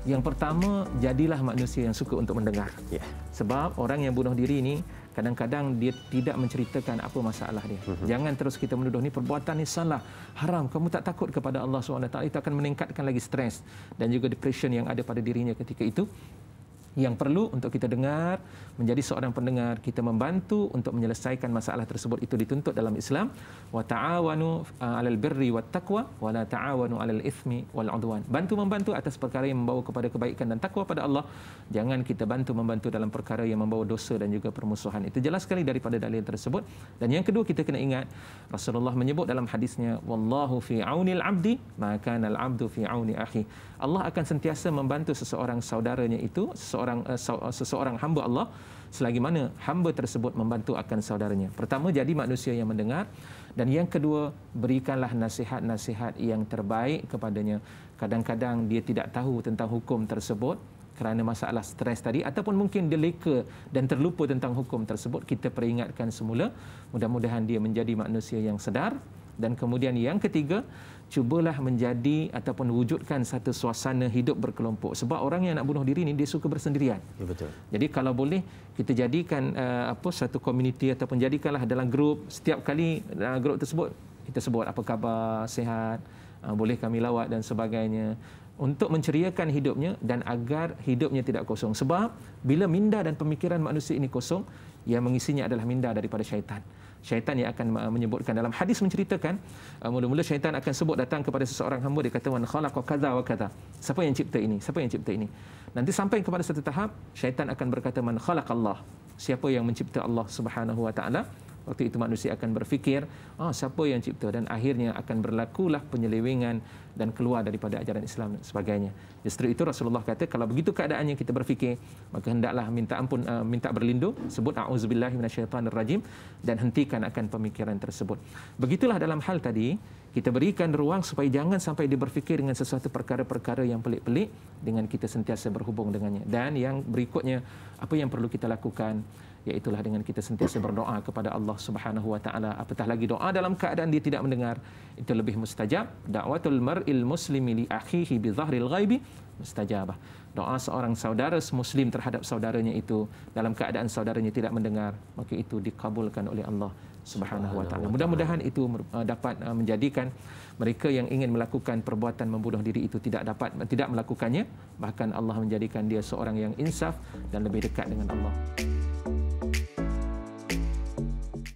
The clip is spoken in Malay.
Yang pertama, jadilah manusia yang suka untuk mendengar. Sebab orang yang bunuh diri ini kadang-kadang dia tidak menceritakan apa masalah dia. Jangan terus kita menuduh ni perbuatan ni salah, haram. Kamu tak takut kepada Allah SWT, itu akan meningkatkan lagi stres dan juga depression yang ada pada dirinya ketika itu. Yang perlu untuk kita dengar, menjadi seorang pendengar, kita membantu untuk menyelesaikan masalah tersebut. Itu dituntut dalam Islam. Wa ta'awanu 'alal birri wat taqwa wa la ta'awanu 'alal itsmi wal 'udwan. Bantu-membantu atas perkara yang membawa kepada kebaikan dan takwa pada Allah. Jangan kita bantu-membantu dalam perkara yang membawa dosa dan juga permusuhan. Itu jelas sekali daripada dalil tersebut. Dan yang kedua, kita kena ingat Rasulullah menyebut dalam hadisnya, wallahu fi 'aunil 'abdi ma kana al-'abdu fi 'auni akhi. Allah akan sentiasa membantu seseorang saudaranya itu, seseorang hamba Allah, selagi mana hamba tersebut membantu akan saudaranya. Pertama, jadi manusia yang mendengar, dan yang kedua, berikanlah nasihat-nasihat yang terbaik kepadanya. Kadang-kadang dia tidak tahu tentang hukum tersebut kerana masalah stres tadi, ataupun mungkin dia leka dan terlupa tentang hukum tersebut. Kita peringatkan semula, mudah-mudahan dia menjadi manusia yang sedar. Dan kemudian yang ketiga, cubalah menjadi ataupun wujudkan satu suasana hidup berkelompok. Sebab orang yang nak bunuh diri ni dia suka bersendirian. Ya, betul. Jadi kalau boleh kita jadikan satu komuniti ataupun jadikanlah dalam grup. Setiap kali grup tersebut kita sebut apa khabar, sihat, boleh kami lawat dan sebagainya, untuk menceriakan hidupnya dan agar hidupnya tidak kosong. Sebab bila minda dan pemikiran manusia ini kosong, yang mengisinya adalah minda daripada syaitan. Syaitan yang akan menyebutkan, dalam hadis menceritakan, mula-mula syaitan akan sebut datang kepada seseorang hamba, dia kata man khalaqa kadza wa kadza. Siapa yang cipta ini? Siapa yang cipta ini? Nanti sampai kepada satu tahap, syaitan akan berkata man khalaqallah. Siapa yang mencipta Allah Subhanahu wa taala? Waktu itu manusia akan berfikir, siapa yang cipta, dan akhirnya akan berlakulah penyelewengan dan keluar daripada ajaran Islam dan sebagainya. Justru itu Rasulullah kata, kalau begitu keadaannya kita berfikir, maka hendaklah minta ampun, minta berlindung, sebut a'udzubillahi minasyaitanirrajim, dan hentikan akan pemikiran tersebut. Begitulah dalam hal tadi, kita berikan ruang supaya jangan sampai dia berfikir dengan sesuatu perkara-perkara yang pelik-pelik, dengan kita sentiasa berhubung dengannya. Dan yang berikutnya, apa yang perlu kita lakukan, iaitulah dengan kita sentiasa berdoa kepada Allah Subhanahu wa taala. Apatah lagi doa dalam keadaan dia tidak mendengar, itu lebih mustajab. Da'watul mar'il muslimi li akhihi bi dhahril ghaibi mustajabah. Doa seorang saudara muslim terhadap saudaranya itu dalam keadaan saudaranya tidak mendengar, maka itu dikabulkan oleh Allah Subhanahu wa taala. Mudah-mudahan itu dapat menjadikan mereka yang ingin melakukan perbuatan membunuh diri itu tidak melakukannya, bahkan Allah menjadikan dia seorang yang insaf dan lebih dekat dengan Allah.